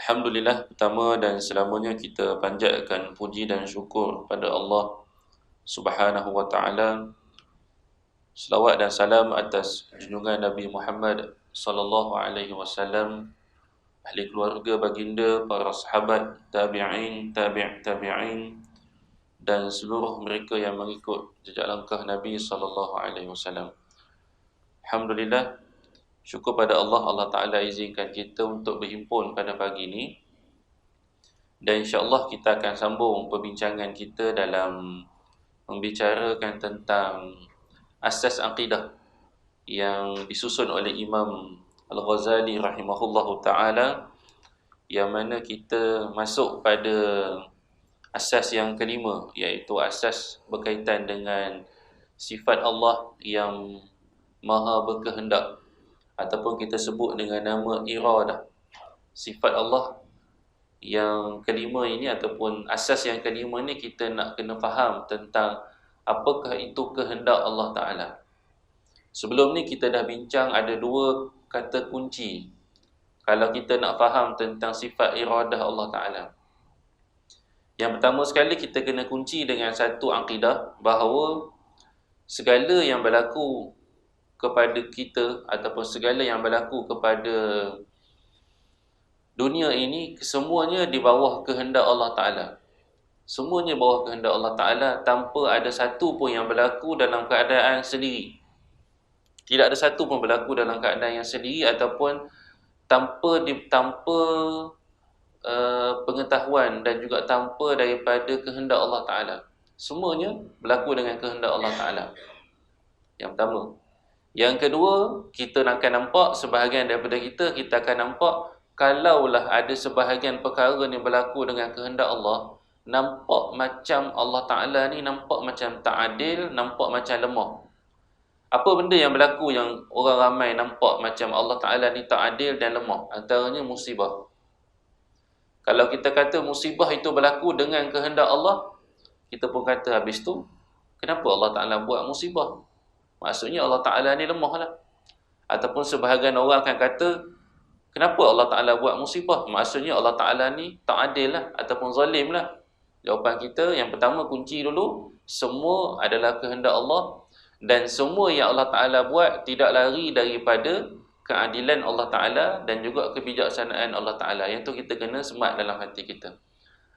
Alhamdulillah, pertama dan selamanya kita panjatkan puji dan syukur pada Allah Subhanahu wa taala. Selawat dan salam atas junjungan Nabi Muhammad sallallahu alaihi wasallam, ahli keluarga baginda, para sahabat, tabi'in, tabi'in dan seluruh mereka yang mengikut jejak langkah Nabi sallallahu alaihi wasallam. Alhamdulillah, syukur pada Allah, Allah Taala izinkan kita untuk berhimpun pada pagi ini. Dan insya-Allah kita akan sambung perbincangan kita dalam membicarakan tentang asas akidah yang disusun oleh Imam Al-Ghazali rahimahullahu taala, yang mana kita masuk pada asas yang kelima, iaitu asas berkaitan dengan sifat Allah yang maha berkehendak, ataupun kita sebut dengan nama iradah. Sifat Allah yang kelima ini, ataupun asas yang kelima ini, kita nak kena faham tentang apakah itu kehendak Allah Ta'ala. Sebelum ni kita dah bincang ada dua kata kunci kalau kita nak faham tentang sifat iradah Allah Ta'ala. Yang pertama sekali, kita kena kunci dengan satu akidah bahawa segala yang berlaku kepada kita ataupun segala yang berlaku kepada dunia ini, semuanya di bawah kehendak Allah Ta'ala. Semuanya bawah kehendak Allah Ta'ala, tanpa ada satu pun yang berlaku dalam keadaan sendiri. Tidak ada satu pun berlaku dalam keadaan yang sendiri ataupun tanpa pengetahuan dan juga tanpa daripada kehendak Allah Ta'ala. Semuanya berlaku dengan kehendak Allah Ta'ala. Yang pertama. Yang kedua, kita akan nampak sebahagian daripada kita akan nampak, kalaulah ada sebahagian perkara yang berlaku dengan kehendak Allah, nampak macam Allah Ta'ala ni nampak macam tak adil, nampak macam lemah. Apa benda yang berlaku yang orang ramai nampak macam Allah Ta'ala ni tak adil dan lemah? Antaranya musibah. Kalau kita kata musibah itu berlaku dengan kehendak Allah, kita pun kata habis tu, kenapa Allah Ta'ala buat musibah? Maksudnya Allah Ta'ala ni lemah lah. Ataupun sebahagian orang akan kata, kenapa Allah Ta'ala buat musibah? Maksudnya Allah Ta'ala ni tak adil lah, ataupun zalim lah. Jawapan kita yang pertama, kunci dulu, semua adalah kehendak Allah. Dan semua yang Allah Ta'ala buat tidak lari daripada keadilan Allah Ta'ala dan juga kebijaksanaan Allah Ta'ala. Yang tu kita kena semat dalam hati kita.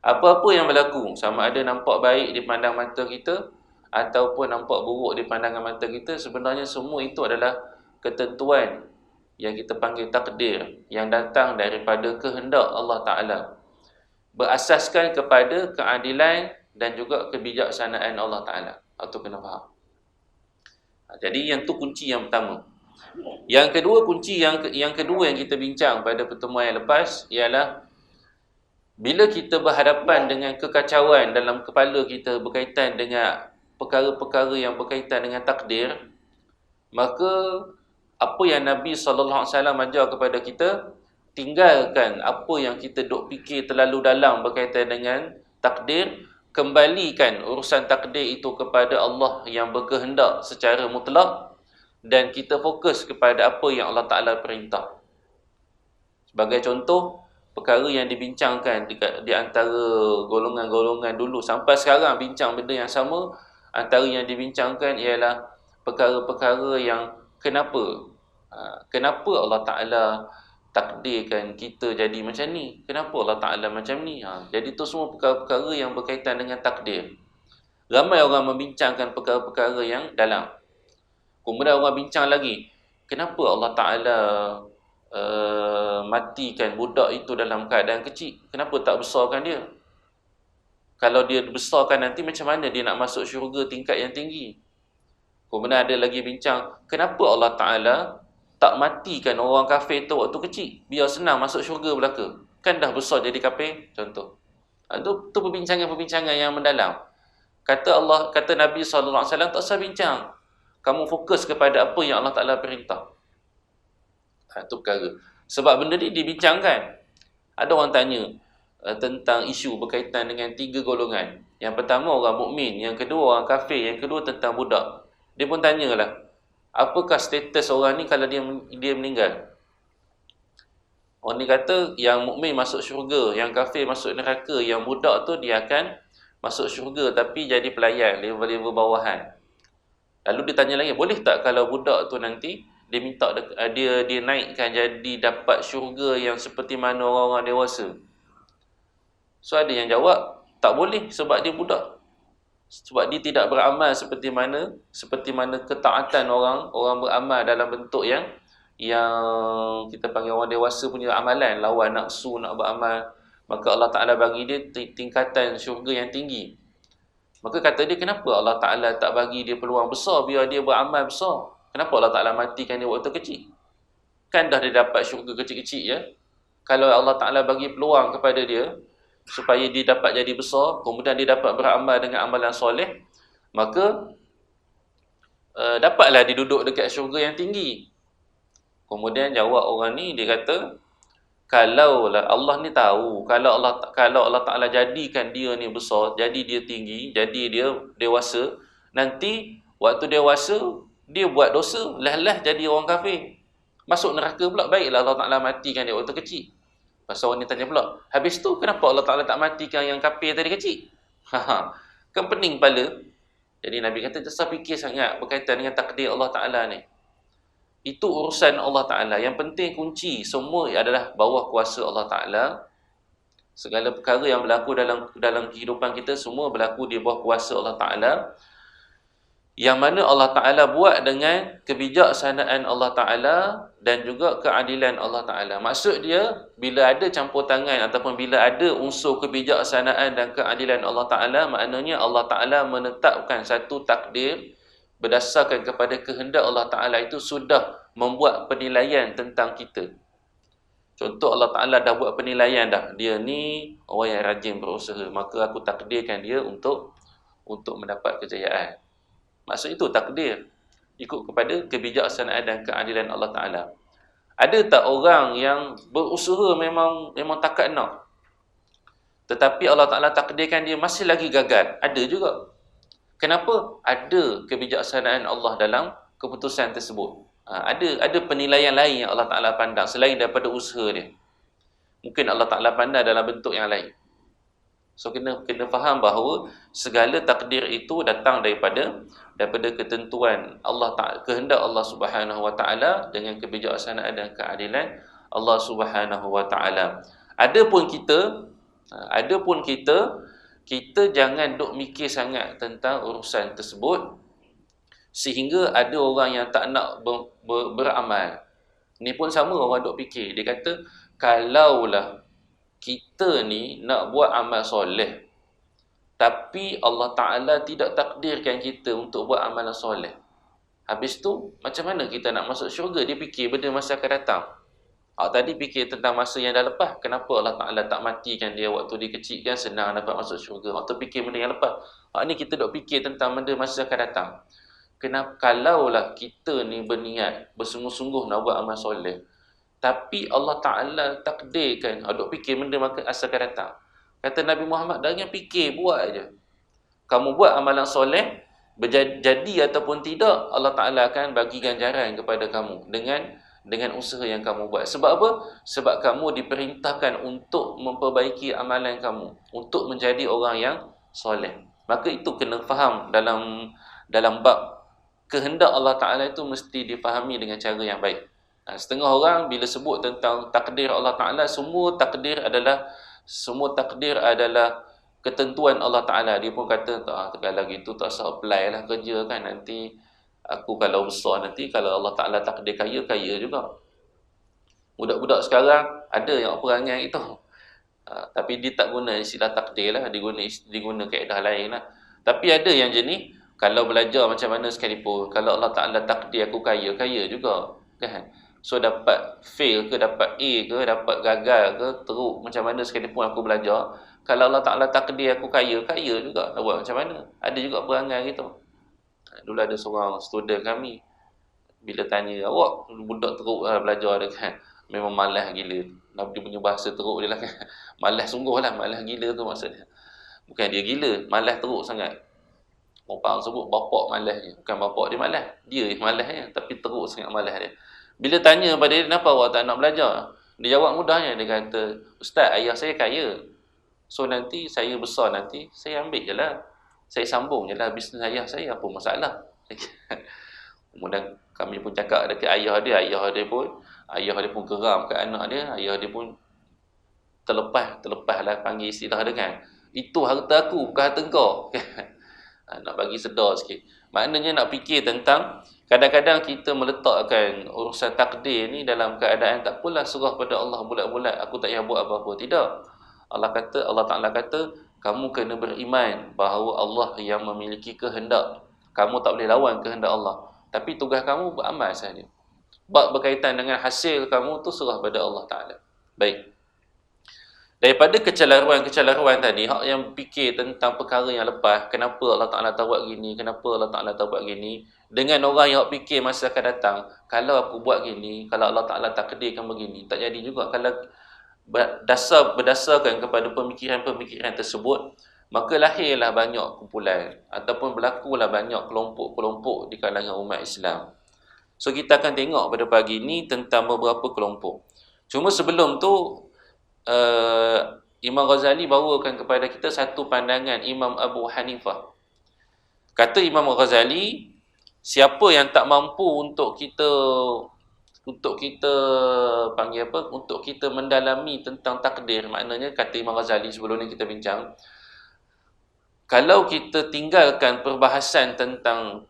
Apa-apa yang berlaku, sama ada nampak baik di pandang mata kita ataupun nampak buruk di pandangan mata kita, sebenarnya semua itu adalah ketentuan yang kita panggil takdir, yang datang daripada kehendak Allah Ta'ala, berasaskan kepada keadilan dan juga kebijaksanaan Allah Ta'ala. Itu kena faham. Jadi yang tu kunci yang pertama. Yang kedua, kunci yang kedua yang kita bincang pada pertemuan yang lepas ialah bila kita berhadapan dengan kekacauan dalam kepala kita berkaitan dengan perkara-perkara yang berkaitan dengan takdir, maka apa yang Nabi SAW ajar kepada kita, tinggalkan apa yang kita duk fikir terlalu dalam berkaitan dengan takdir. Kembalikan urusan takdir itu kepada Allah yang berkehendak secara mutlak, dan kita fokus kepada apa yang Allah Ta'ala perintah. Sebagai contoh, perkara yang dibincangkan di antara golongan-golongan dulu sampai sekarang bincang benda yang sama, antara yang dibincangkan ialah perkara-perkara yang kenapa Allah Ta'ala takdirkan kita jadi macam ni, kenapa Allah Ta'ala macam ni. Jadi tu semua perkara-perkara yang berkaitan dengan takdir. Ramai orang membincangkan perkara-perkara yang dalam. Kemudian orang bincang lagi, kenapa Allah Ta'ala matikan budak itu dalam keadaan kecil, kenapa tak besarkan dia? Kalau dia besarkan nanti, macam mana dia nak masuk syurga tingkat yang tinggi? Kemudian ada lagi bincang, kenapa Allah Ta'ala tak matikan orang kafir tu waktu kecil, biar senang masuk syurga belaka, kan dah besar jadi kafir, contoh. Itu perbincangan-perbincangan yang mendalam. Kata Nabi SAW, tak usah bincang, kamu fokus kepada apa yang Allah Ta'ala perintah. Itu perkara. Sebab benda ni dibincangkan. Ada orang tanya tentang isu berkaitan dengan 3 golongan. Yang pertama orang mukmin, yang kedua orang kafir, yang kedua tentang budak. Dia pun tanyalah, apakah status orang ni kalau dia meninggal? Orang ni kata yang mukmin masuk syurga, yang kafir masuk neraka, yang budak tu dia akan masuk syurga tapi jadi pelayan, level-level bawahan. Lalu dia tanya lagi, boleh tak kalau budak tu nanti dia minta dia naikkan jadi dapat syurga yang seperti mana orang-orang dewasa? So ada yang jawab, tak boleh sebab dia budak. Sebab dia tidak beramal seperti mana ketaatan orang beramal dalam bentuk yang kita panggil orang dewasa punya amalan, lawan nafsu nak beramal. Maka Allah Ta'ala bagi dia tingkatan syurga yang tinggi. Maka kata dia, kenapa Allah Ta'ala tak bagi dia peluang besar biar dia beramal besar? Kenapa Allah Ta'ala matikan dia waktu kecil? Kan dah dia dapat syurga kecil-kecil ya. Kalau Allah Ta'ala bagi peluang kepada dia supaya dia dapat jadi besar, kemudian dia dapat beramal dengan amalan soleh, maka dapatlah dia duduk dekat syurga yang tinggi. Kemudian jawab orang ni, dia kata, kalaulah Allah ni tahu, kalau Allah Ta'ala jadikan dia ni besar, jadi dia tinggi, jadi dia dewasa, nanti waktu dewasa dia buat dosa, lah jadi orang kafir, masuk neraka pula. Baiklah Allah Ta'ala matikan dia waktu kecil. Pasal orang ni tanya pula, habis tu kenapa Allah Ta'ala tak matikan yang kafir tadi kecil? Kan pening kepala. Jadi Nabi kata, tak fikir sangat berkaitan dengan takdir Allah Ta'ala ni. Itu urusan Allah Ta'ala. Yang penting kunci semua adalah bawah kuasa Allah Ta'ala. Segala perkara yang berlaku dalam kehidupan kita semua berlaku di bawah kuasa Allah Ta'ala. Yang mana Allah Ta'ala buat dengan kebijaksanaan Allah Ta'ala dan juga keadilan Allah Ta'ala. Maksud dia, bila ada campur tangan ataupun bila ada unsur kebijaksanaan dan keadilan Allah Ta'ala, maknanya Allah Ta'ala menetapkan satu takdir berdasarkan kepada kehendak Allah Ta'ala itu sudah membuat penilaian tentang kita. Contoh, Allah Ta'ala dah buat penilaian dah. Dia ni orang yang rajin berusaha, maka aku takdirkan dia untuk mendapat kejayaan. Maksud itu takdir. Ikut kepada kebijaksanaan dan keadilan Allah Ta'ala. Ada tak orang yang berusaha memang takat nak, tetapi Allah Ta'ala takdirkan dia masih lagi gagal? Ada juga. Kenapa? Ada kebijaksanaan Allah dalam keputusan tersebut. Ada penilaian lain yang Allah Ta'ala pandang selain daripada usaha dia. Mungkin Allah Ta'ala pandang dalam bentuk yang lain. So kena faham bahawa segala takdir itu datang daripada ketentuan Allah Ta'ala, kehendak Allah Subhanahu Wa Ta'ala dengan kebijaksanaan dan keadilan Allah Subhanahu Wa Ta'ala. Adapun kita jangan duk mikir sangat tentang urusan tersebut sehingga ada orang yang tak nak beramal. Ni pun sama, orang duk fikir. Dia kata, kalaulah kita ni nak buat amal soleh, tapi Allah Ta'ala tidak takdirkan kita untuk buat amalan soleh, habis tu macam mana kita nak masuk syurga? Dia fikir benda masa akan datang. Tadi fikir tentang masa yang dah lepas. Kenapa Allah Ta'ala tak matikan dia waktu dia kecil, kan senang dapat masuk syurga. Waktu fikir benda yang lepas. Ni kita duk fikir tentang benda masa akan datang. Kenapa? Kalaulah kita ni berniat bersungguh-sungguh nak buat amal soleh, tapi Allah Ta'ala takdirkan, duk fikir benda masa akan datang. Kata Nabi Muhammad, jangan fikir, buat aja. Kamu buat amalan soleh, jadi ataupun tidak, Allah Ta'ala akan bagi ganjaran kepada kamu dengan usaha yang kamu buat. Sebab apa? Sebab kamu diperintahkan untuk memperbaiki amalan kamu, untuk menjadi orang yang soleh. Maka itu kena faham dalam bab kehendak Allah Ta'ala itu mesti difahami dengan cara yang baik. Setengah orang bila sebut tentang takdir Allah Ta'ala, semua takdir adalah ketentuan Allah Ta'ala. Dia pun kata, kalau gitu tak usah apply lah kerja kan, nanti aku kalau besar nanti, kalau Allah Ta'ala takdir kaya juga. Budak-budak sekarang ada yang perangai itu, tapi dia tak guna istilah takdir lah, dia guna kaedah lain lah. Tapi ada yang jenis, kalau belajar macam mana sekalipun, kalau Allah Ta'ala takdir aku kaya juga kan. So dapat fail ke, dapat A ke, dapat gagal ke, teruk macam mana sekalipun aku belajar, kalau Allah Ta'ala takdir aku kaya juga, nak buat macam mana? Ada juga perangai gitu. Dulu ada seorang student kami, bila tanya, awak budak teruk lah belajar dia kan, memang malas gila. Dia punya bahasa teruk dia lah kan, malas sungguh lah, malas gila tu maksudnya. Bukan dia gila, malas teruk sangat. Orang sebut bapak malas je, bukan bapak dia malas, dia malas je, tapi teruk sangat malas dia. Bila tanya pada dia, kenapa awak tak nak belajar? Dia jawab mudahnya, dia kata, "Ustaz, ayah saya kaya. So nanti saya besar nanti, saya ambil je lah. Saya sambung je lah bisnes ayah saya, apa masalah?" Kemudian kami pun cakap dekat ayah dia pun geram kat anak dia. Ayah dia pun terlepas lah panggil istilah dia kan. "Itu harta aku, bukan harta kau." Nak bagi sedar sikit. Maknanya nak fikir tentang kadang-kadang kita meletakkan urusan takdir ni dalam keadaan tak apalah, serah pada Allah bulat-bulat, aku tak payah buat apa-apa. Tidak. Allah Ta'ala kata, kamu kena beriman bahawa Allah yang memiliki kehendak. Kamu tak boleh lawan kehendak Allah. Tapi tugas kamu beramal sahaja. Bab berkaitan dengan hasil kamu tu serah pada Allah Ta'ala. Baik. Daripada kecelaruan tadi, hak yang fikir tentang perkara yang lepas, kenapa Allah Ta'ala tak buat gini, kenapa Allah Ta'ala tak buat gini, dengan orang yang fikir masa akan datang, kalau aku buat gini, kalau Allah Ta'ala takdirkan begini, tak jadi juga. Kalau berdasarkan kepada pemikiran-pemikiran tersebut, maka lahirlah banyak kumpulan ataupun berlakulah banyak kelompok-kelompok di kalangan umat Islam. So kita akan tengok pada pagi ini tentang beberapa kelompok. Cuma sebelum tu, Imam Ghazali bawakan kepada kita satu pandangan Imam Abu Hanifah. Kata Imam Ghazali, siapa yang tak mampu untuk kita panggil apa? Untuk kita mendalami tentang takdir. Maknanya kata Imam Ghazali, sebelum ni kita bincang, kalau kita tinggalkan perbahasan tentang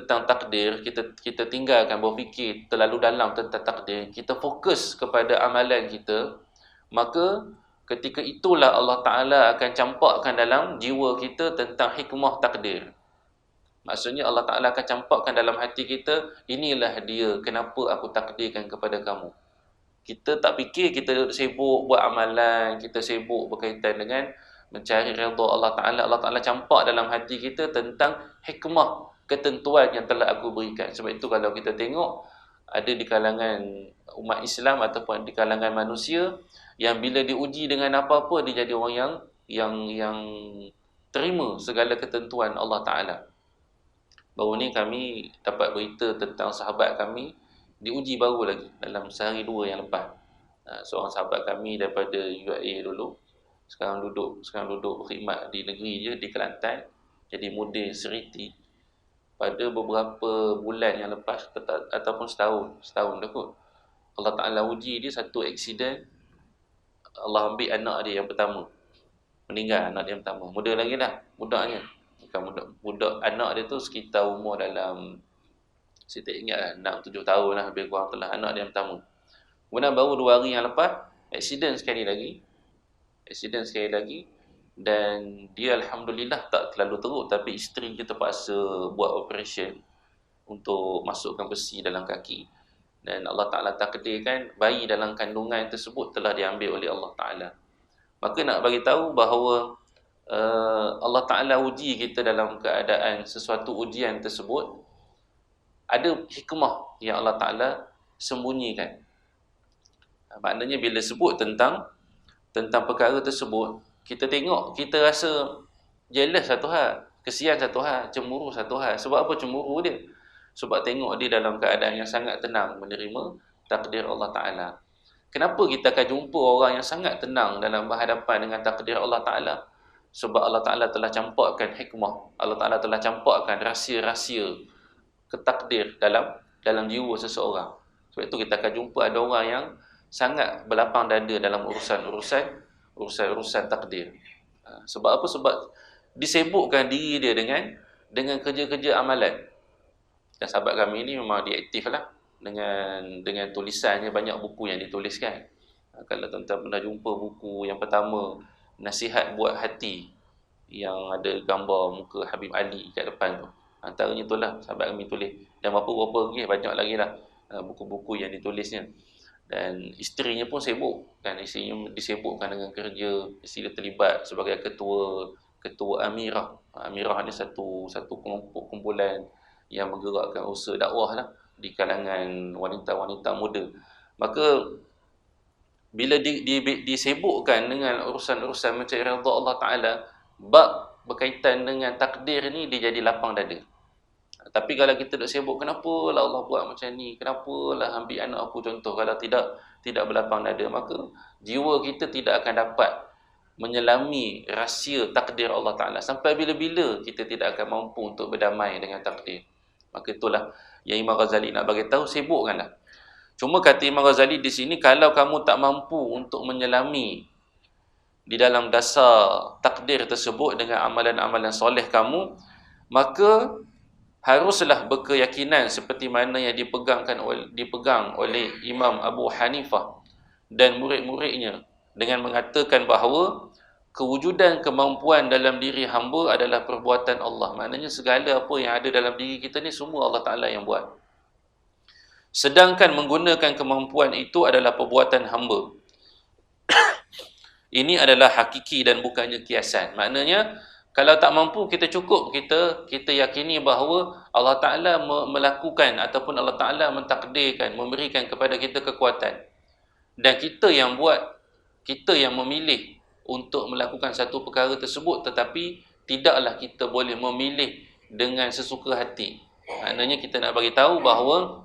takdir, kita tinggalkan berfikir terlalu dalam tentang takdir, kita fokus kepada amalan kita, maka ketika itulah Allah Ta'ala akan campakkan dalam jiwa kita tentang hikmah takdir. Maksudnya Allah Ta'ala akan campakkan dalam hati kita, inilah dia kenapa aku takdirkan kepada kamu. Kita tak fikir, kita sibuk buat amalan, kita sibuk berkaitan dengan mencari redha Allah Ta'ala. Allah Ta'ala campak dalam hati kita tentang hikmah ketentuan yang telah aku berikan. Sebab itu kalau kita tengok, ada di kalangan umat Islam ataupun di kalangan manusia yang bila diuji dengan apa-apa, dia jadi orang yang terima segala ketentuan Allah Ta'ala. Baru ni kami dapat berita tentang sahabat kami diuji baru lagi dalam sehari dua yang lepas. Seorang sahabat kami daripada UAE dulu, sekarang duduk berkhidmat di negeri je, di Kelantan, jadi mudir seriti. Pada beberapa bulan yang lepas ataupun setahun dah kot, Allah Ta'ala uji dia satu aksiden. Allah ambil anak dia yang pertama, meninggal anak dia yang pertama, muda lagi dah, budaknya. Bukan budak anak dia tu sekitar umur dalam, saya tak ingat lah, 6-7 tahun lah, lebih kurang telah anak dia yang pertama. Kemudian baru 2 hari yang lepas, aksiden sekali lagi, dan dia Alhamdulillah tak terlalu teruk, tapi isteri dia terpaksa buat operation untuk masukkan besi dalam kaki. Dan Allah Ta'ala takdirkan bayi dalam kandungan tersebut telah diambil oleh Allah Ta'ala. Maka nak bagi tahu bahawa Allah Ta'ala uji kita dalam keadaan sesuatu ujian tersebut, ada hikmah yang Allah Ta'ala sembunyikan. Maknanya bila sebut tentang perkara tersebut, kita tengok, kita rasa jealous satu hal, kesian satu hal, cemburu satu hal. Sebab apa cemburu dia? Sebab tengok dia dalam keadaan yang sangat tenang menerima takdir Allah Ta'ala. Kenapa kita akan jumpa orang yang sangat tenang dalam berhadapan dengan takdir Allah Ta'ala? Sebab Allah Ta'ala telah campakkan hikmah, Allah Ta'ala telah campakkan rahsia-rahsia ketakdir dalam jiwa seseorang. Sebab itu kita akan jumpa ada orang yang sangat berlapang dada dalam urusan takdir. Sebab apa? Sebab disibukkan diri dia dengan kerja-kerja amalan. Dan sahabat kami ni memang dia aktif lah dengan tulisannya, banyak buku yang dituliskan. Kalau tuan-tuan pernah jumpa buku yang pertama, Nasihat Buat Hati, yang ada gambar muka Habib Ali kat depan tu, antaranya tu lah sahabat kami tulis. Dan berapa lagi, banyak lagi lah buku-buku yang ditulisnya. Dan isterinya pun sibuk kan, isterinya disibukkan dengan kerja. Isteri dia terlibat sebagai ketua Amirah. Amirah ni satu kelompok kumpulan yang menggerakkan usaha dakwah lah di kalangan wanita-wanita muda. Maka bila disibukkan dengan urusan-urusan mencari redha Allah Ta'ala, bab berkaitan dengan takdir ni dia jadi lapang dada. Tapi kalau kita duk sibuk, kenapalah Allah buat macam ni, kenapalah ambil anak aku contoh, kalau tidak berlapang dada, maka jiwa kita tidak akan dapat menyelami rahsia takdir Allah Ta'ala. Sampai bila-bila kita tidak akan mampu untuk berdamai dengan takdir. Maka itulah yang Imam Ghazali nak bagi tahu, sibukkanlah. Cuma kata Imam Ghazali di sini, kalau kamu tak mampu untuk menyelami di dalam dasar takdir tersebut dengan amalan-amalan soleh kamu, maka haruslah berkeyakinan seperti mana yang dipegang oleh Imam Abu Hanifah dan murid-muridnya, dengan mengatakan bahawa kewujudan kemampuan dalam diri hamba adalah perbuatan Allah. Maknanya segala apa yang ada dalam diri kita ni semua Allah Ta'ala yang buat. Sedangkan menggunakan kemampuan itu adalah perbuatan hamba. Ini adalah hakiki dan bukannya kiasan. Maknanya kalau tak mampu, kita cukup kita yakini bahawa Allah Ta'ala melakukan ataupun Allah Ta'ala mentakdirkan, memberikan kepada kita kekuatan. Dan kita yang buat, kita yang memilih untuk melakukan satu perkara tersebut, tetapi tidaklah kita boleh memilih dengan sesuka hati. Maknanya kita nak bagi tahu bahawa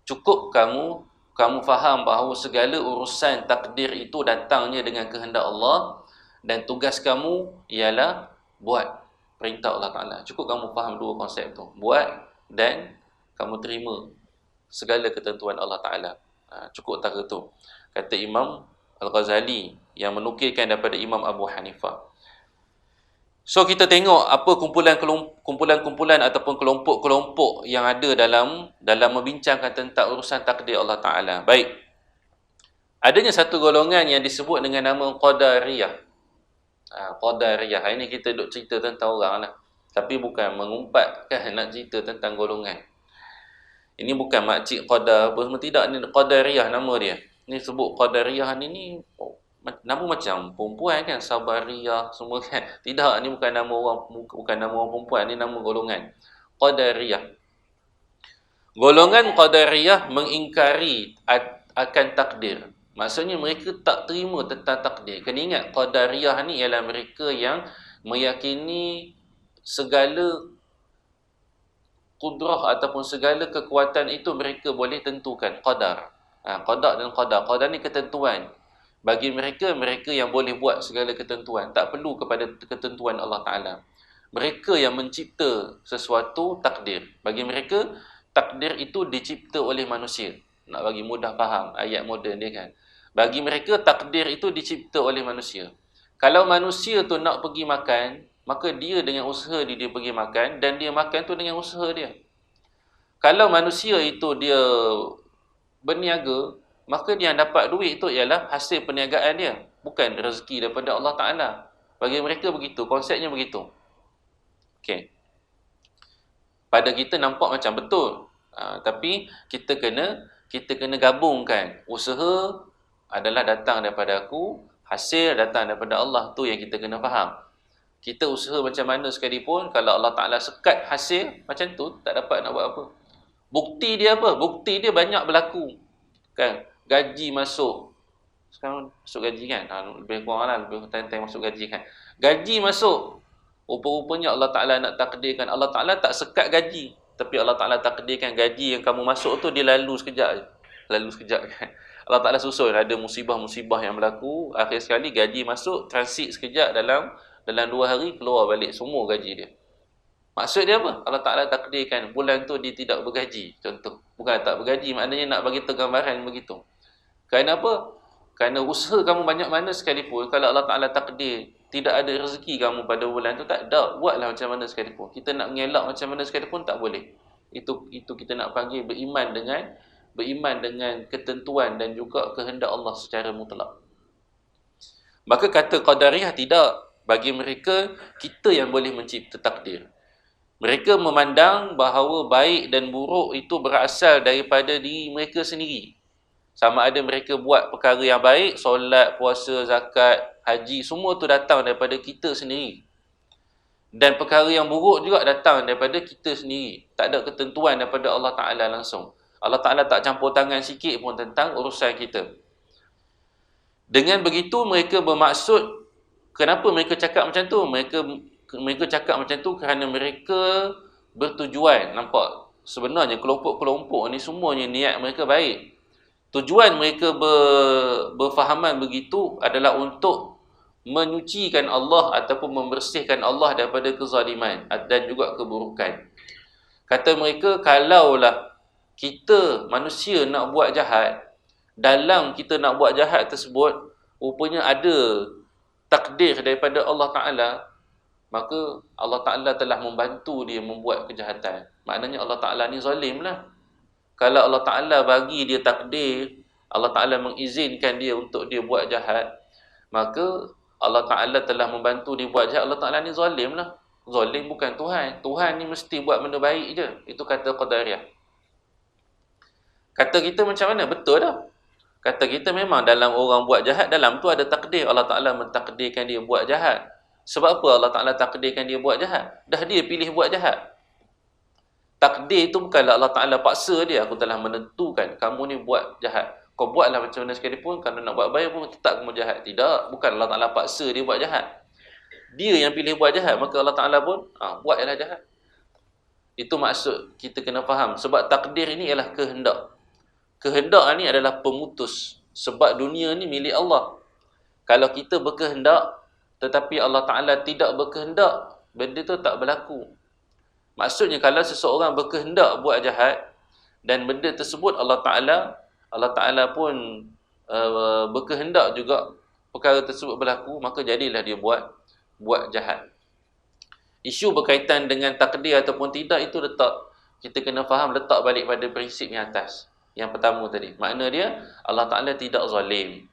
cukup kamu faham bahawa segala urusan takdir itu datangnya dengan kehendak Allah, dan tugas kamu ialah buat perintah Allah Ta'ala. Cukup kamu faham dua konsep tu, buat dan kamu terima segala ketentuan Allah Ta'ala. Cukup tak tu, kata Imam Al-Ghazali yang menukilkan daripada Imam Abu Hanifah. So kita tengok apa kumpulan-kumpulan ataupun kelompok-kelompok yang ada dalam membincangkan tentang urusan takdir Allah Ta'ala. Baik, adanya satu golongan yang disebut dengan nama Qadariyah. Qadariyah, ini kita duk cerita tentang orang lah, tapi bukan mengumpat kan, nak cerita tentang golongan. Ini bukan makcik Qadar apa semua, tidak. Ni Qadariyah nama dia. Ni sebut Qadariyah ni nama macam perempuan kan, Sabariyah semua kan. Tidak, ni bukan nama orang perempuan, ni nama golongan Qadariyah. Golongan Qadariyah mengingkari akan takdir. Maksudnya mereka tak terima tentang takdir. Kena ingat, Qadariyah ni ialah mereka yang meyakini segala kudrah ataupun segala kekuatan itu mereka boleh tentukan. Qadar. Qadar dan qadar. Qadar ni ketentuan. Bagi mereka yang boleh buat segala ketentuan, tak perlu kepada ketentuan Allah Ta'ala. Mereka yang mencipta sesuatu, takdir. Bagi mereka, takdir itu dicipta oleh manusia. Nak bagi mudah faham ayat moden dia kan. Bagi mereka, takdir itu dicipta oleh manusia. Kalau manusia tu nak pergi makan, maka dia dengan usaha dia pergi makan, dan dia makan tu dengan usaha dia. Kalau manusia itu dia berniaga, maka dia dapat duit itu ialah hasil perniagaan dia, bukan rezeki daripada Allah Ta'ala. Bagi mereka begitu, konsepnya begitu. Okey. Pada kita nampak macam betul, tapi kita kena gabungkan. Usaha adalah datang daripada aku, hasil datang daripada Allah. Tu yang kita kena faham. Kita usaha macam mana sekalipun, kalau Allah Ta'ala sekat hasil macam tu, tak dapat nak buat apa. Bukti dia apa? Bukti dia banyak berlaku kan. Gaji masuk, sekarang masuk gaji kan, lebih kurang lah, lebih time masuk gaji kan. Gaji masuk, rupa-rupanya Allah Ta'ala nak takdirkan. Allah Ta'ala tak sekat gaji, tapi Allah Ta'ala takdirkan gaji yang kamu masuk tu dia lalu sekejap kan. Allah Ta'ala susun, ada musibah-musibah yang berlaku, akhir sekali gaji masuk, transit sekejap, dalam 2 hari keluar balik semua gaji dia. Maksud dia apa? Allah Ta'ala takdirkan bulan tu dia tidak bergaji, contoh. Bukan tak bergaji, maknanya nak bagi gambaran begitu. Kerana apa? Kerana usaha kamu banyak mana sekalipun, kalau Allah Ta'ala takdir tidak ada rezeki kamu pada bulan tu, tak ada, buatlah macam mana sekalipun. Kita nak mengelak macam mana sekalipun tak boleh. Itu kita nak panggil beriman dengan ketentuan dan juga kehendak Allah secara mutlak. Maka kata Qadariyah tidak. Bagi mereka, kita yang boleh mencipta takdir. Mereka memandang bahawa baik dan buruk itu berasal daripada diri mereka sendiri. Sama ada mereka buat perkara yang baik, solat, puasa, zakat, haji, semua tu datang daripada kita sendiri. Dan perkara yang buruk juga datang daripada kita sendiri. Tak ada ketentuan daripada Allah Ta'ala langsung. Allah Ta'ala tak campur tangan sikit pun tentang urusan kita. Dengan begitu mereka bermaksud, kenapa mereka cakap macam tu? Mereka cakap macam tu kerana mereka bertujuan. Nampak? Sebenarnya kelompok-kelompok ni semuanya niat mereka baik. Tujuan mereka berfahaman begitu adalah untuk menyucikan Allah ataupun membersihkan Allah daripada kezaliman dan juga keburukan. Kata mereka, kalaulah kita manusia nak buat jahat, dalam kita nak buat jahat tersebut rupanya ada takdir daripada Allah Ta'ala, maka Allah Ta'ala telah membantu dia membuat kejahatan. Maknanya Allah Ta'ala ni zalim lah. Kalau Allah Ta'ala bagi dia takdir, Allah Ta'ala mengizinkan dia untuk dia buat jahat, maka Allah Ta'ala telah membantu dia buat jahat. Allah Ta'ala ni zalim lah. Zalim bukan Tuhan. Tuhan ni mesti buat benda baik je. Itu kata Qadariyah. Kata kita macam mana? Betul dah. Kata kita memang dalam orang buat jahat, dalam tu ada takdir. Allah Ta'ala mentakdirkan dia buat jahat. Sebab apa Allah Ta'ala takdirkan dia buat jahat? Dah dia pilih buat jahat. Takdir itu bukanlah Allah Ta'ala paksa dia. Aku telah menentukan kamu ni buat jahat. Kau buatlah macam mana sekalipun. Kalau nak buat baik pun tetap kamu jahat. Tidak. Bukan Allah Ta'ala paksa dia buat jahat. Dia yang pilih buat jahat. Maka Allah Ta'ala pun buatlah jahat. Itu maksud kita kena faham. Sebab takdir ini ialah kehendak. Kehendak ni adalah pemutus. Sebab dunia ni milik Allah. Kalau kita berkehendak tetapi Allah Ta'ala tidak berkehendak, benda tu tak berlaku. Maksudnya kalau seseorang berkehendak buat jahat dan benda tersebut Allah Ta'ala pun berkehendak juga perkara tersebut berlaku, maka jadilah dia buat jahat. Isu berkaitan dengan takdir ataupun tidak itu kita kena faham, letak balik pada prinsip yang atas. Yang pertama tadi, makna dia Allah Ta'ala tidak zalim.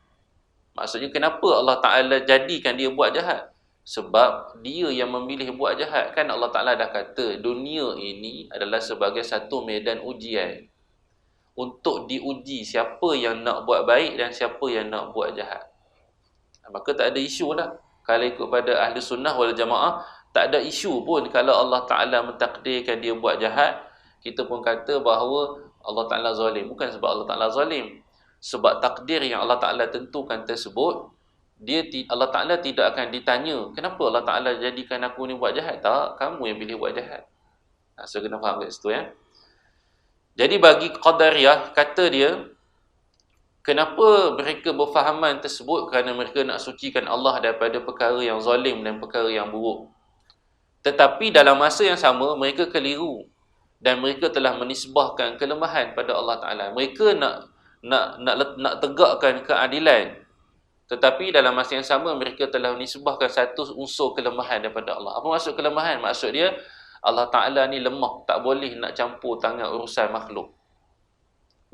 Maksudnya kenapa Allah Ta'ala jadikan dia buat jahat? Sebab dia yang memilih buat jahat. Kan Allah Ta'ala dah kata dunia ini adalah sebagai satu medan ujian. Untuk diuji siapa yang nak buat baik dan siapa yang nak buat jahat. Maka tak ada isu lah. Kalau ikut pada ahli sunnah wal jamaah, tak ada isu pun kalau Allah Ta'ala mentakdirkan dia buat jahat, kita pun kata bahawa Allah Ta'ala zalim. Bukan sebab Allah Ta'ala zalim. Sebab takdir yang Allah Ta'ala tentukan tersebut, Allah Ta'ala tidak akan ditanya, kenapa Allah Ta'ala jadikan aku ni buat jahat? Tak, kamu yang pilih buat jahat. So kena faham kat situ ya. Jadi bagi Qadariyah, kata dia, kenapa mereka berfahaman tersebut? Kerana mereka nak sucikan Allah daripada perkara yang zalim dan perkara yang buruk. Tetapi dalam masa yang sama, mereka keliru. Dan mereka telah menisbahkan kelemahan pada Allah Ta'ala. Mereka nak tegakkan keadilan. Tetapi dalam masa yang sama, mereka telah menisbahkan satu unsur kelemahan daripada Allah. Apa maksud kelemahan? Maksud dia, Allah Ta'ala ni lemah. Tak boleh nak campur tangan urusan makhluk.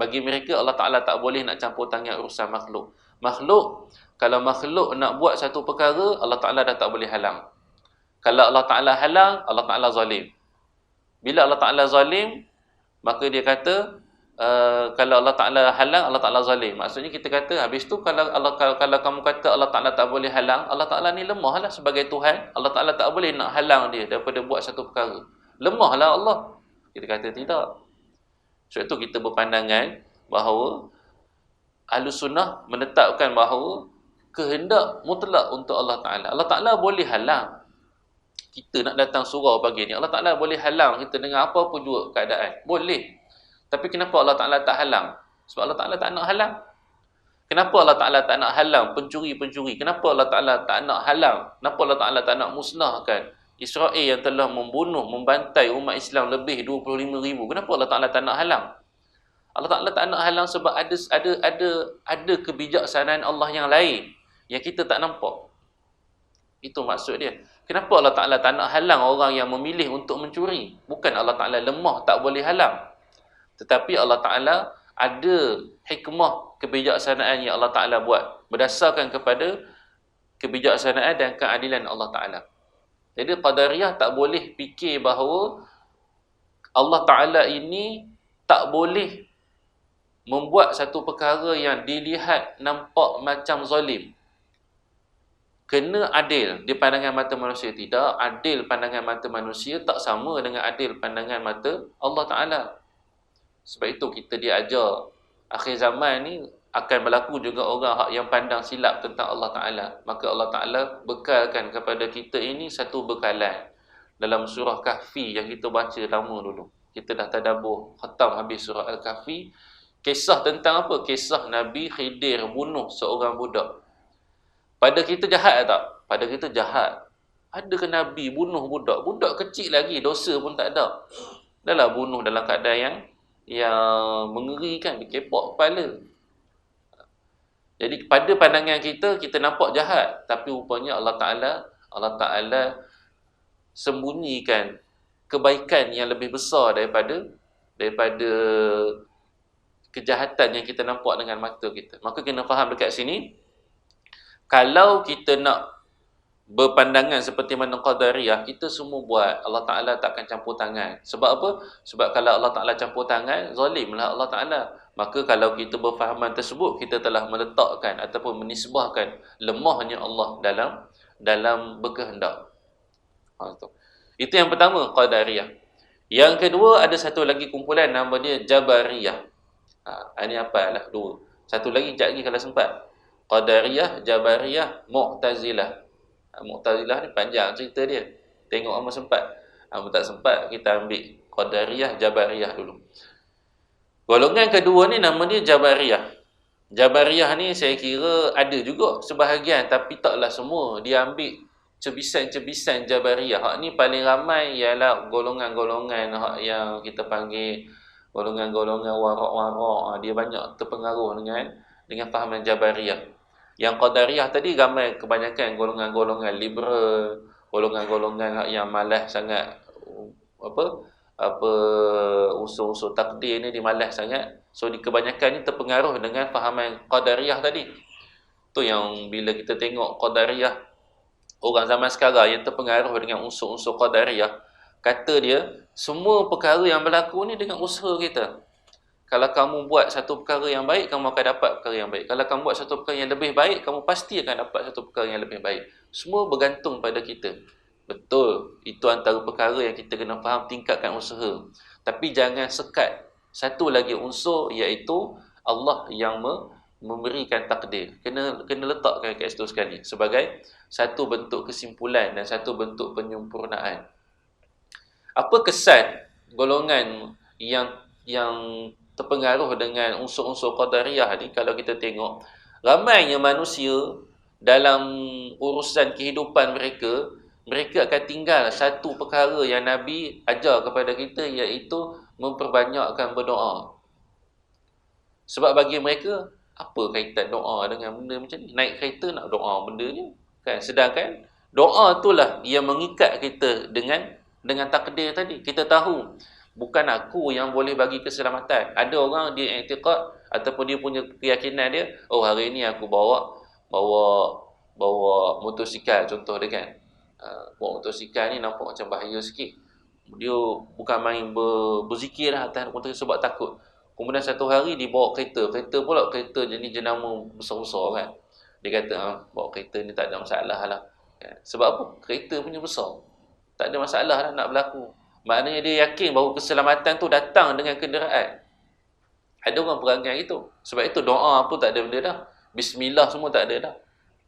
Bagi mereka, Allah Ta'ala tak boleh nak campur tangan urusan makhluk. Kalau makhluk nak buat satu perkara, Allah Ta'ala dah tak boleh halang. Kalau Allah Ta'ala halang, Allah Ta'ala zalim. Bila Allah Ta'ala zalim, maka dia kata, kalau Allah Ta'ala halang, Allah Ta'ala zalim. Maksudnya kita kata, habis tu kalau kamu kata Allah Ta'ala tak boleh halang, Allah Ta'ala ni lemah lah sebagai Tuhan. Allah Ta'ala tak boleh nak halang dia daripada buat satu perkara. Lemah lah Allah. Kita kata tidak. Sebab itu kita berpandangan bahawa Ahlus Sunnah menetapkan bahawa kehendak mutlak untuk Allah Ta'ala. Allah Ta'ala boleh halang kita nak datang surau pagi ni. Allah Ta'ala boleh halang kita dengan apa-apa juga keadaan. Boleh. Tapi kenapa Allah Ta'ala tak halang? Sebab Allah Ta'ala tak nak halang. Kenapa Allah Ta'ala tak nak halang pencuri-pencuri? Kenapa Allah Ta'ala tak nak halang? Kenapa Allah Ta'ala tak nak musnahkan Israel yang telah membunuh, membantai umat Islam lebih 25,000? Kenapa Allah Ta'ala tak nak halang? Allah Ta'ala tak nak halang sebab ada kebijaksanaan Allah yang lain yang kita tak nampak. Itu maksud dia. Kenapa Allah Ta'ala tak nak halang orang yang memilih untuk mencuri? Bukan Allah Ta'ala lemah, tak boleh halang. Tetapi Allah Ta'ala ada hikmah kebijaksanaan yang Allah Ta'ala buat berdasarkan kepada kebijaksanaan dan keadilan Allah Ta'ala. Jadi Qadariyah tak boleh fikir bahawa Allah Ta'ala ini tak boleh membuat satu perkara yang dilihat nampak macam zalim. Kena adil di pandangan mata manusia. Tidak, adil pandangan mata manusia tak sama dengan adil pandangan mata Allah Ta'ala. Sebab itu kita diajar akhir zaman ni akan berlaku juga orang yang pandang silap tentang Allah Ta'ala. Maka Allah Ta'ala bekalkan kepada kita ini satu bekalan. dalam surah Kahfi yang kita baca lama dulu. Kita dah tadabbur, khatam habis surah Al-Kahfi. Kisah tentang apa? Kisah Nabi Khidir bunuh seorang budak. Pada kita jahat tak? Pada kita jahat. Ada ke Nabi bunuh budak? Budak kecil lagi, dosa pun tak ada. Dah lah bunuh dalam keadaan yang mengerikan, dikepok kepala. Jadi pada pandangan kita, kita nampak jahat. Tapi rupanya Allah Ta'ala sembunyikan kebaikan yang lebih besar daripada kejahatan yang kita nampak dengan mata kita. Maka kena faham dekat sini, kalau kita nak berpandangan seperti mana Qadariyah, kita semua buat, Allah Ta'ala takkan campur tangan. Sebab apa? Sebab kalau Allah Ta'ala campur tangan, zalimlah Allah Ta'ala. Maka kalau kita berfahaman tersebut, kita telah meletakkan ataupun menisbahkan lemahnya Allah dalam berkehendak. Itu yang pertama, Qadariyah. Yang kedua, ada satu lagi kumpulan, nama dia Jabariyah. Ini apa lah? Dua. Satu lagi, sekejap lagi kalau sempat. Qadariyah, Jabariyah, Mu'tazilah. Mu'tazilah ni panjang cerita dia. Tengok apa sempat. Apa tak sempat, kita ambil Qadariyah, Jabariyah dulu. Golongan kedua ni nama dia Jabariyah. Jabariyah ni saya kira ada juga sebahagian, tapi taklah semua. Dia ambil cebisan-cebisan Jabariyah. Hak ni paling ramai ialah golongan-golongan hak yang kita panggil golongan-golongan warak-warak. Dia banyak terpengaruh dengan fahaman Jabariyah. Yang Qadariyah tadi ramai kebanyakan golongan-golongan liberal, golongan-golongan yang malas sangat unsur-unsur takdir ni dimalas sangat. So di kebanyakan ni terpengaruh dengan fahaman Qadariyah tadi. Tu yang bila kita tengok Qadariyah, orang zaman sekarang yang terpengaruh dengan unsur-unsur Qadariyah, kata dia semua perkara yang berlaku ni dengan usaha kita. Kalau kamu buat satu perkara yang baik, kamu akan dapat perkara yang baik. Kalau kamu buat satu perkara yang lebih baik, kamu pasti akan dapat satu perkara yang lebih baik. Semua bergantung pada kita. Betul, itu antara perkara yang kita kena faham, tingkatkan usaha. Tapi jangan sekat satu lagi unsur, iaitu Allah yang memberikan takdir. Kena letakkan kat situ sekali sebagai satu bentuk kesimpulan dan satu bentuk penyempurnaan. Apa kesan golongan yang terpengaruh dengan unsur-unsur Qadariyah ni? Kalau kita tengok, ramainya manusia dalam urusan kehidupan mereka akan tinggal satu perkara yang Nabi ajar kepada kita, iaitu memperbanyakkan berdoa. Sebab bagi mereka, apa kaitan doa dengan benda macam ni? Naik kereta nak doa benda ni kan? Sedangkan doa itulah yang mengikat kita dengan takdir tadi. Kita tahu bukan aku yang boleh bagi keselamatan. Ada orang dia i'tiqad ataupun dia punya keyakinan dia, oh hari ni aku bawa motosikal contoh dia kan. Bawa motosikal ni nampak macam bahaya sikit. Dia bukan main berzikir lah atas motosikal sebab takut. Kemudian satu hari dia bawa kereta pula kereta jenis jenama besar-besar kan. Dia kata bawa kereta ni tak ada masalah lah. Sebab apa? Kereta punya besar. Tak ada masalah lah nak berlaku. Maknanya dia yakin bahawa keselamatan tu datang dengan kenderaan. Ada orang perangai itu. Sebab itu doa pun tak ada benda dah. Bismillah semua tak ada dah.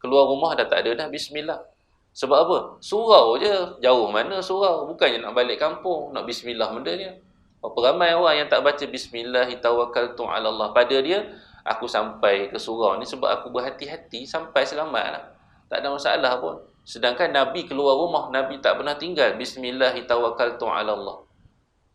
Keluar rumah dah tak ada dah Bismillah. Sebab apa? Surau je. Jauh mana surau? Bukannya nak balik kampung, nak Bismillah benda dia. Berapa ramai orang yang tak baca Bismillahi tawakkaltu ala Allah. Pada dia, aku sampai ke surau ni sebab aku berhati-hati sampai selamat lah. Tak ada masalah pun. Sedangkan Nabi keluar rumah, Nabi tak pernah tinggal Bismillahi tawakkaltu ala Allah.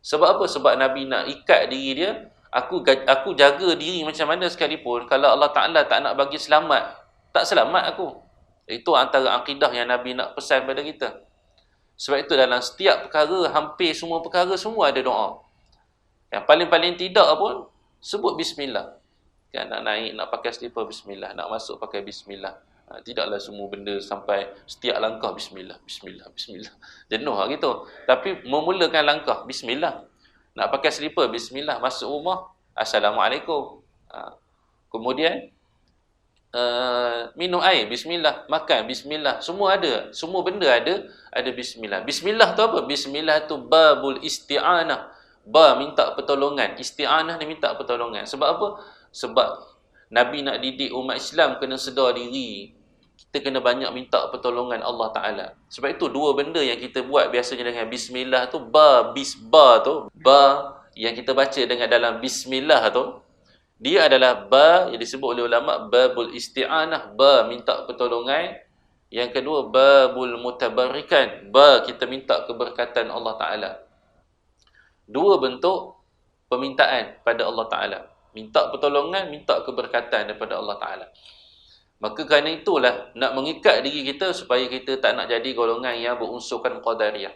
Sebab apa? Sebab Nabi nak ikat diri dia. Aku jaga diri macam mana sekalipun, kalau Allah Ta'ala tak nak bagi selamat, tak selamat aku. Itu antara akidah yang Nabi nak pesan pada kita. Sebab itu dalam setiap perkara, hampir semua perkara, semua ada doa. Yang paling-paling tidak pun sebut Bismillah. Kan, nak naik, nak pakai slipper Bismillah, nak masuk pakai Bismillah. Tidaklah semua benda sampai setiap langkah Bismillah, Bismillah, Bismillah. Jenuh lah gitu. Tapi memulakan langkah Bismillah. Nak pakai slipper Bismillah, masuk rumah Assalamualaikum. Kemudian minum air Bismillah, makan Bismillah. Semua ada, semua benda ada Bismillah. Bismillah tu apa? Bismillah tu babul isti'anah. Ba minta pertolongan, isti'anah ni minta pertolongan. Sebab apa? Sebab Nabi nak didik umat Islam kena sedar diri. Kita kita kena banyak minta pertolongan Allah Ta'ala. Sebab itu dua benda yang kita buat biasanya dengan bismillah tu, ba tu, ba yang kita baca dengan dalam bismillah tu, dia adalah ba yang disebut oleh ulama babul isti'anah, ba minta pertolongan. Yang kedua babul mutabarrikan, ba kita minta keberkatan Allah Ta'ala. Dua bentuk permintaan pada Allah Ta'ala. Minta pertolongan, minta keberkatan daripada Allah Ta'ala. Maka kerana itulah nak mengikat diri kita supaya kita tak nak jadi golongan yang berunsurkan qadariyah.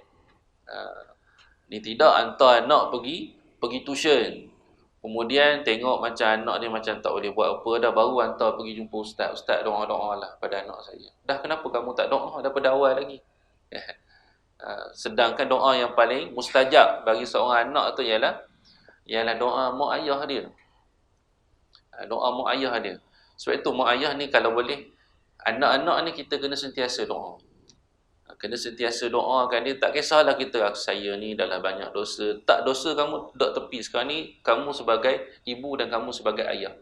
Ni tidak hantar anak pergi tuition. Kemudian tengok macam anak dia macam tak boleh buat apa dah, baru hantar pergi jumpa ustaz. Ustaz doa-doa lah pada anak saya. Dah kenapa kamu tak doa daripada awal lagi? Sedangkan doa yang paling mustajab bagi seorang anak tu ialah doa mak ayah dia. Doa mak ayah dia. Sebab itu mak ayah ni kalau boleh, anak-anak ni kita kena sentiasa doa. Kena sentiasa doakan dia. Tak kisahlah kita, saya ni adalah banyak dosa. Tak, dosa kamu duduk tepi. Sekarang ni kamu sebagai ibu dan kamu sebagai ayah.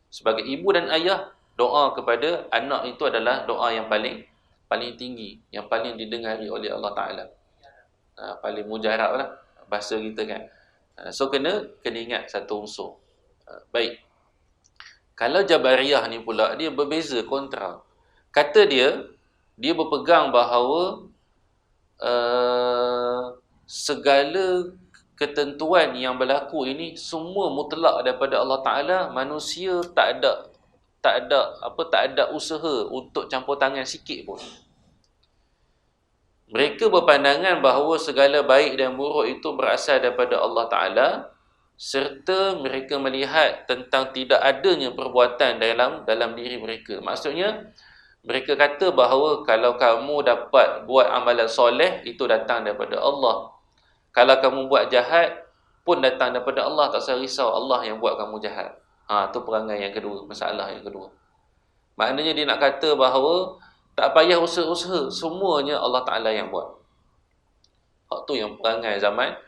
Sebagai ibu dan ayah, doa kepada anak itu adalah doa yang paling tinggi, yang paling didengari oleh Allah Ta'ala. Paling mujarab lah bahasa kita kan. So kena ingat satu unsur. Baik. Kalau Jabariyah ni pula, dia berbeza kontra. Kata dia berpegang bahawa segala ketentuan yang berlaku ini semua mutlak daripada Allah Ta'ala. Manusia tak ada usaha untuk campur tangan sikit pun. Mereka berpandangan bahawa segala baik dan buruk itu berasal daripada Allah Ta'ala, serta mereka melihat tentang tidak adanya perbuatan dalam diri mereka. Maksudnya, mereka kata bahawa kalau kamu dapat buat amalan soleh, itu datang daripada Allah. Kalau kamu buat jahat, pun datang daripada Allah. Tak usah risau, Allah yang buat kamu jahat. Itu perangai yang kedua, masalah yang kedua. Maknanya dia nak kata bahawa tak payah usaha-usaha, semuanya Allah Ta'ala yang buat. Itu yang perangai zaman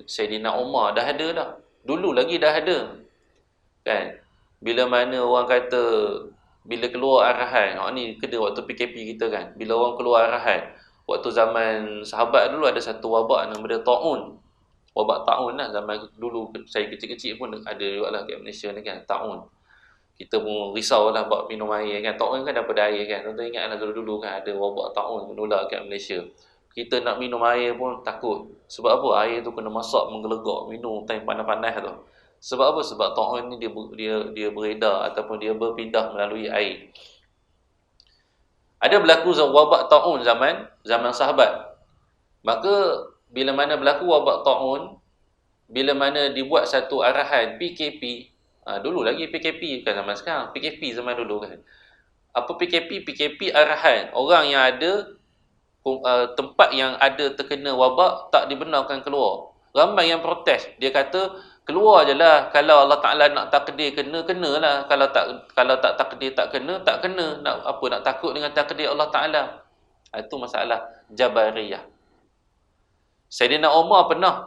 Sayyidina Umar dah ada dah. Dulu lagi dah ada. Kan? Bila mana orang kata, bila keluar arahan, ni kena waktu PKP kita kan. Bila orang keluar arahan, waktu zaman sahabat dulu ada satu wabak nama dia ta'un. Wabak ta'un lah. Zaman dulu saya kecil-kecil pun ada juga lah kat Malaysia ni kan, ta'un. Kita pun risau lah buat minum air kan. Ta'un kan daripada air kan. Tuan-tuan ingat lah dulu-dulu kan ada wabak ta'un menular kat Malaysia. Kita nak minum air pun takut. Sebab apa? Air tu kena masak menggelegak, minum time panas-panas tu. Sebab apa? Sebab ta'un ni dia beredar ataupun dia berpindah melalui air. Ada berlaku wabak ta'un zaman sahabat. Maka bila mana berlaku wabak ta'un, bila mana dibuat satu arahan PKP, dulu lagi PKP bukan zaman sekarang, PKP zaman dulu kan. Apa PKP? PKP arahan. Orang yang ada tempat yang ada terkena wabak tak dibenarkan keluar. Ramai yang protes. Dia kata keluar je lah. Kalau Allah Ta'ala nak takdir kena lah. Kalau tak takdir tak kena. Nak takut dengan takdir Allah Ta'ala. Itu masalah Jabariyah. Sayyidina Umar pernah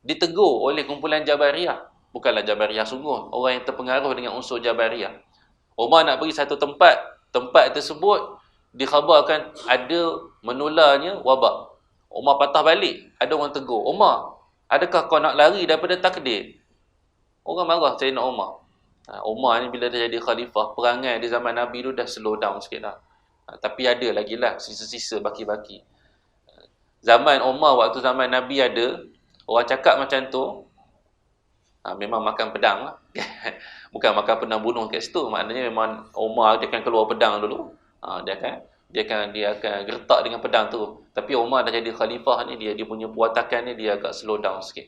ditegur oleh kumpulan Jabariyah. Bukanlah Jabariyah sungguh, orang yang terpengaruh dengan unsur Jabariyah. Umar nak pergi satu tempat tersebut dikhabarkan ada menularnya wabak. Umar patah balik, ada orang tegur, Umar, adakah kau nak lari daripada takdir? Orang marah Sayyidina Umar. Umar ni bila dia jadi khalifah, perangai di zaman Nabi tu dah slow down sikit dah. Tapi ada lagi lah sisa-sisa baki-baki. Zaman Umar, waktu zaman Nabi ada, orang cakap macam tu, memang makan pedang lah. Bukan makan pedang bunuh kat situ. Maknanya memang Umar dia akan keluar pedang dulu. Dia akan gertak dengan pedang tu. Tapi Umar dah jadi khalifah ni, dia punya perwatakan ni dia agak slow down sikit.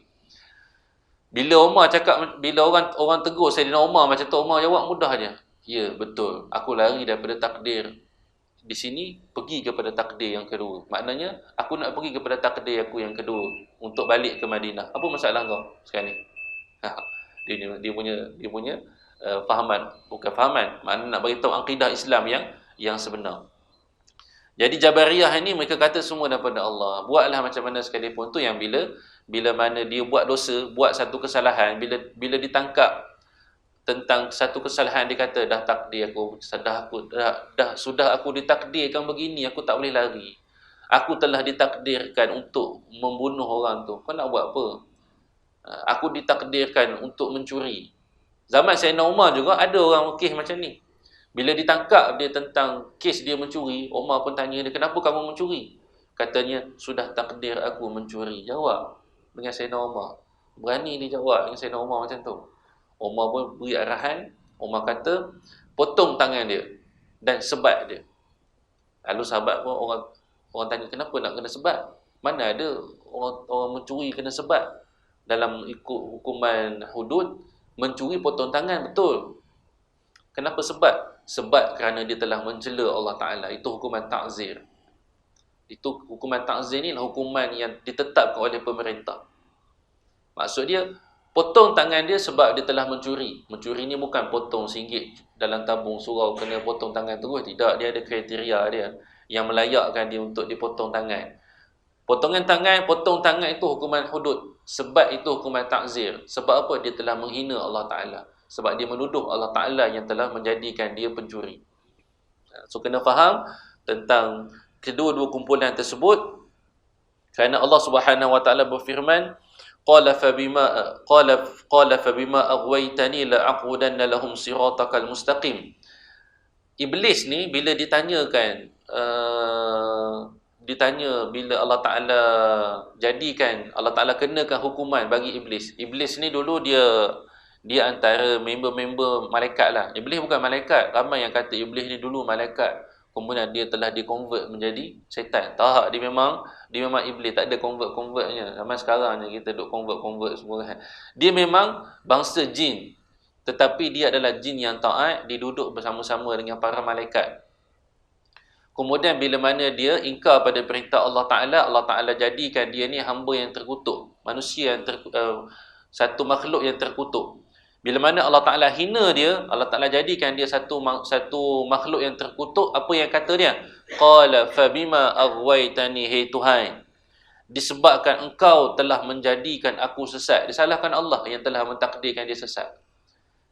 Bila orang tegur Sayyidina Umar macam tu, Umar jawab mudah je. Ya, betul. Aku lari daripada takdir. Di sini pergi kepada takdir yang kedua. Maknanya aku nak pergi kepada takdir aku yang kedua untuk balik ke Madinah. Apa masalah kau sekarang ni? Dia punya fahaman, bukan fahaman, maknanya nak beritahu akidah Islam yang sebenar. Jadi Jabariyah ni mereka kata semua daripada Allah. Buatlah macam mana sekalipun. Tu yang bila mana dia buat dosa, buat satu kesalahan, bila ditangkap tentang satu kesalahan, dia kata dah takdir aku, sudah aku ditakdirkan begini, aku tak boleh lari. Aku telah ditakdirkan untuk membunuh orang tu. Kau nak buat apa? Aku ditakdirkan untuk mencuri. Zaman Sayyidina Umar juga ada orang kes macam ni. Bila ditangkap dia tentang kes dia mencuri, Umar pun tanya dia, kenapa kamu mencuri? Katanya, sudah takdir aku mencuri. Jawab dengan Sayyidina Umar. Berani dia jawab dengan Sayyidina Umar macam tu. Umar pun beri arahan. Umar kata, potong tangan dia dan sebat dia. Lalu sahabat pun orang tanya, kenapa nak kena sebat? Mana ada orang mencuri kena sebat? Dalam ikut hukuman hudud, mencuri potong tangan, betul. Kenapa sebat? Sebat kerana dia telah mencela Allah Ta'ala. Itu hukuman ta'zir. Itu hukuman ta'zir ni hukuman yang ditetapkan oleh pemerintah. Maksud dia, potong tangan dia sebab dia telah mencuri. Mencuri ni bukan potong RM1 dalam tabung surau kena potong tangan terus. Tidak, dia ada kriteria dia yang melayakkan dia untuk dipotong tangan. Potong tangan itu hukuman hudud. Sebab itu hukuman ta'zir. Sebab apa? Dia telah menghina Allah Ta'ala. Sebab dia menuduh Allah Ta'ala yang telah menjadikan dia pencuri. So, kena faham tentang kedua-dua kumpulan tersebut. Kerana Allah Subhanahu Wa Ta'ala berfirman, Qala fabima aghwaytani la'aqudanna lahum siratakal mustaqim. Iblis ni bila ditanyakan, bila Allah Ta'ala jadikan, Allah Ta'ala kenakan hukuman bagi Iblis. Iblis ni dulu dia antara member-member malaikat lah. Iblis bukan malaikat. Ramai yang kata Iblis ni dulu malaikat, kemudian dia telah di-convert menjadi syaitan. Tak, dia memang Iblis. Tak ada convert-convertnya. Zaman sekarang ni kita duk convert semua kan. Dia memang bangsa jin. Tetapi dia adalah jin yang taat. Dia duduk bersama-sama dengan para malaikat. Kemudian bila mana dia ingkar pada perintah Allah Ta'ala jadikan dia ni hamba yang terkutuk. Manusia yang satu makhluk yang terkutuk. Bila mana Allah Ta'ala hina dia, Allah Ta'ala jadikan dia satu makhluk yang terkutuk. Apa yang kata dia? Qala fabima aghwaytani, hai Tuhan, disebabkan engkau telah menjadikan aku sesat. Disalahkan Allah yang telah mentakdirkan dia sesat.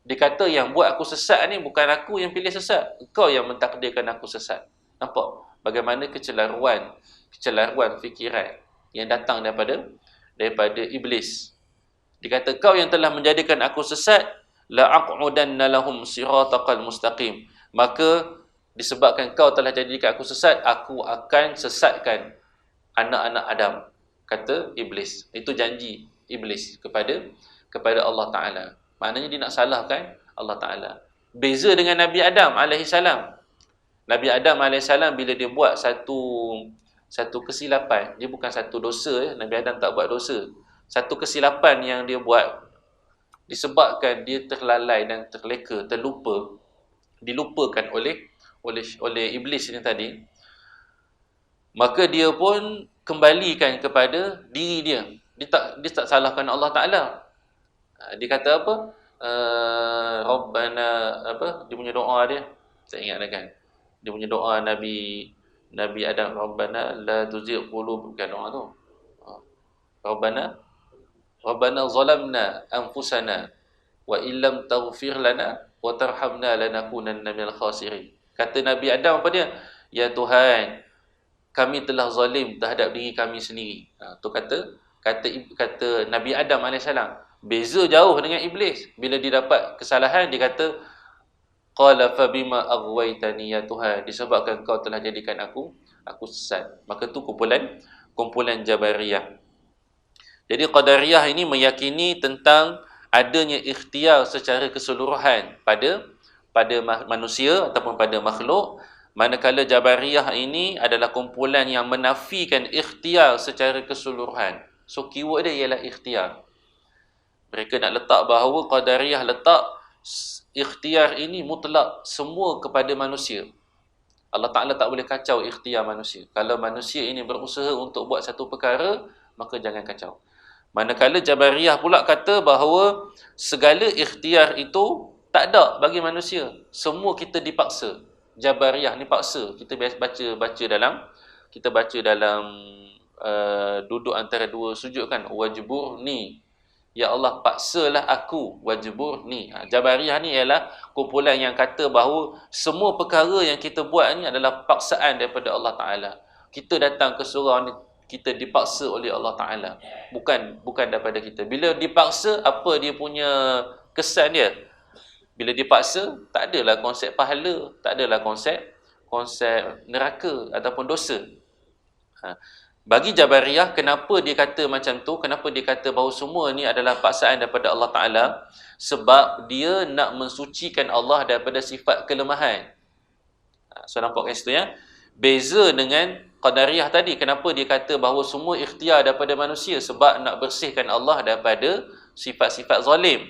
Dia kata yang buat aku sesat ni bukan aku yang pilih sesat, engkau yang mentakdirkan aku sesat. Nampak bagaimana kecelaruan fikiran yang datang daripada iblis. Dia kata, kau yang telah menjadikan aku sesat, la'aqudanna lahum siratakal mustaqim. Maka disebabkan kau telah jadikan aku sesat, aku akan sesatkan anak-anak Adam, kata iblis. Itu janji iblis kepada Allah Ta'ala. Maknanya dia nak salahkan Allah Ta'ala. Beza dengan Nabi Adam alaihissalam. Nabi Adam alaihissalam bila dia buat satu kesilapan, dia bukan satu dosa. Nabi Adam tak buat dosa. Satu kesilapan yang dia buat disebabkan dia terlalai dan terleka, dilupakan oleh iblis ini tadi. Maka dia pun kembalikan kepada diri dia. Dia tak salahkan Allah Ta'ala. Dia kata apa? Rabbana apa? Dia punya doa dia. Saya ingat kan. Dia punya doa Nabi Adam, Rabbana la tuzigh qulub, bukan doa tu. Rabbana zalamna anfusana wa illam taghfir lana wa tarhamna lanakunanna minal khasirin. Kata Nabi Adam apa dia? Ya Tuhan, kami telah zalim terhadap diri kami sendiri. Tu kata Nabi Adam alaihissalam. Beza jauh dengan iblis. Bila dia dapat kesalahan, dia kata qala fabima aghwaytani, ya Tuhan, disebabkan kau telah jadikan aku sesat. Maka tu kumpulan Jabariyah. Jadi Qadariyah ini meyakini tentang adanya ikhtiar secara keseluruhan pada manusia ataupun pada makhluk, manakala Jabariyah ini adalah kumpulan yang menafikan ikhtiar secara keseluruhan. So keyword dia ialah ikhtiar. Mereka nak letak bahawa Qadariyah letak ikhtiar ini mutlak, semua kepada manusia. Allah Ta'ala tak boleh kacau ikhtiar manusia. Kalau manusia ini berusaha untuk buat satu perkara, maka jangan kacau. Manakala Jabariyah pula kata bahawa segala ikhtiar itu tak ada bagi manusia. Semua kita dipaksa. Jabariyah ni paksa. Kita biasa baca dalam duduk antara dua sujud kan, wajbur ni ya Allah paksalah aku wajburni. Jabariyah ni ialah kumpulan yang kata bahawa semua perkara yang kita buat ni adalah paksaan daripada Allah Taala. Kita datang ke surau ni, kita dipaksa oleh Allah Taala, bukan daripada kita. Bila dipaksa, apa dia punya kesan dia? Bila dipaksa, tak adalah konsep pahala, tak adalah konsep neraka ataupun dosa. Bagi Jabariyah, kenapa dia kata macam tu? Kenapa dia kata bahawa semua ni adalah paksaan daripada Allah Ta'ala? Sebab dia nak mensucikan Allah daripada sifat kelemahan. So nampak kat situ ya? Beza dengan Qadariyah tadi. Kenapa dia kata bahawa semua ikhtiar daripada manusia? Sebab nak bersihkan Allah daripada sifat-sifat zalim.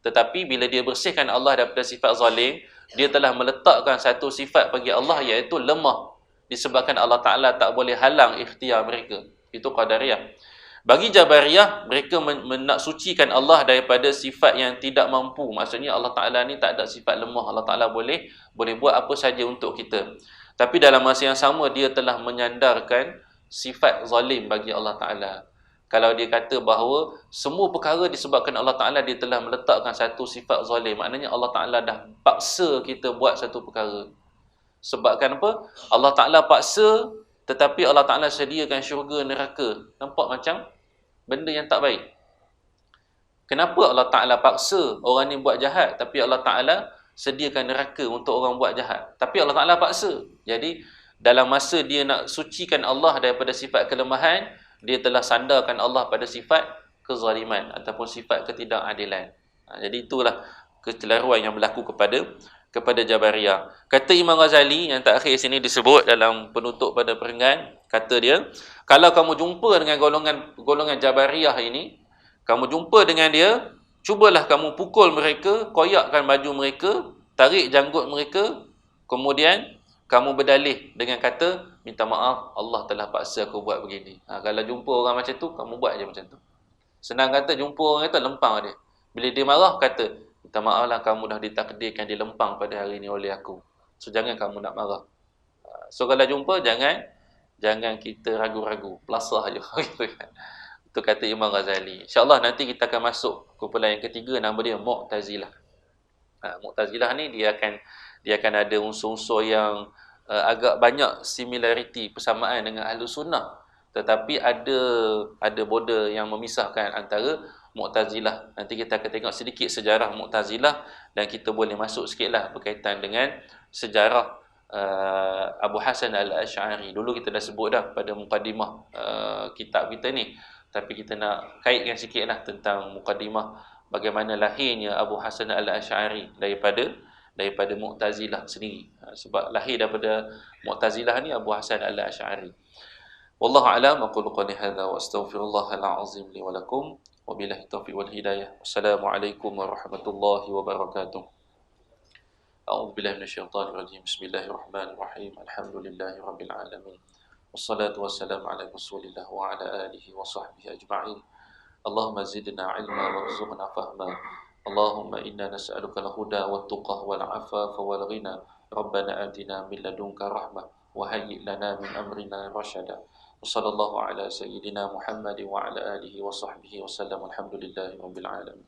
Tetapi bila dia bersihkan Allah daripada sifat zalim, dia telah meletakkan satu sifat bagi Allah, iaitu lemah. Disebabkan Allah Ta'ala tak boleh halang ikhtiar mereka. Itu Qadariyah. Bagi Jabariyah, mereka nak sucikan Allah daripada sifat yang tidak mampu. Maksudnya Allah Ta'ala ni tak ada sifat lemah. Allah Ta'ala boleh buat apa saja untuk kita. Tapi dalam masa yang sama, dia telah menyandarkan sifat zalim bagi Allah Ta'ala. Kalau dia kata bahawa semua perkara disebabkan Allah Ta'ala, dia telah meletakkan satu sifat zalim. Maknanya Allah Ta'ala dah paksa kita buat satu perkara. Sebabkan apa? Allah Ta'ala paksa, tetapi Allah Ta'ala sediakan syurga, neraka. Nampak macam benda yang tak baik. Kenapa Allah Ta'ala paksa orang ni buat jahat, tapi Allah Ta'ala sediakan neraka untuk orang buat jahat? Tapi Allah Ta'ala paksa. Jadi, dalam masa dia nak sucikan Allah daripada sifat kelemahan, dia telah sandarkan Allah pada sifat kezaliman ataupun sifat ketidakadilan. Jadi itulah kecelaruan yang berlaku kepada Jabariyah. Kata Imam Ghazali yang terakhir sini disebut dalam penutup pada perenggan, kata dia, kalau kamu jumpa dengan golongan Jabariyah ini, kamu jumpa dengan dia, cubalah kamu pukul mereka, koyakkan baju mereka, tarik janggut mereka, kemudian kamu berdalih dengan kata, minta maaf, Allah telah paksa aku buat begini. Kalau jumpa orang macam tu, kamu buat je macam tu. Senang kata, jumpa orang kata, lempang dia. Bila dia marah, kata, minta maaflah, kamu dah ditakdirkan dilempang pada hari ini oleh aku. So, jangan kamu nak marah. So, kalau jumpa, jangan kita ragu-ragu. Pelasah je. Itu kata Imam Ghazali. InsyaAllah nanti kita akan masuk kumpulan yang ketiga, nama dia Mu'tazilah. Mu'tazilah ni, dia akan ada unsur-unsur yang agak banyak similariti, persamaan dengan Ahlus Sunnah, tetapi ada border yang memisahkan antara Mu'tazilah. Nanti kita akan tengok sedikit sejarah Mu'tazilah dan kita boleh masuk sikitlah berkaitan dengan sejarah Abu Hasan al-Asy'ari. Dulu kita dah sebut dah pada mukadimah kitab kita ni, tapi kita nak kaitkan sikitlah tentang mukadimah bagaimana lahirnya Abu Hasan al-Asy'ari daripada Mu'tazilah sendiri. Sebab lahir daripada Mu'tazilah ni Abu Hasan al-Asy'ari. Wallahu a'lam, aqulu qawli hadza wa astaghfirullahal azim li wa lakum wa billahi taufiq wal hidayah. Wassalamualaikum warahmatullahi wabarakatuh. A'udzu billahi minasyaitonir rajim. Bismillahirrahmanirrahim. Alhamdulillahi rabbil alamin. Wassalatu wassalamu ala Rasulillah wa ala alihi wa sahbihi ajma'in. Allahumma zidna ilma warzuqna fahma. Allahumma inna nas'aluka al-huda wat-tuqa wal-'afafa wal-ghina. Rabbana atina min ladunka rahmah wa hayyi' lana min amrina rashada. Wassallallahu ala sayyidina Muhammad wa ala alihi wa sahbihi wa sallam. Alhamdulillahi rabbil alamin.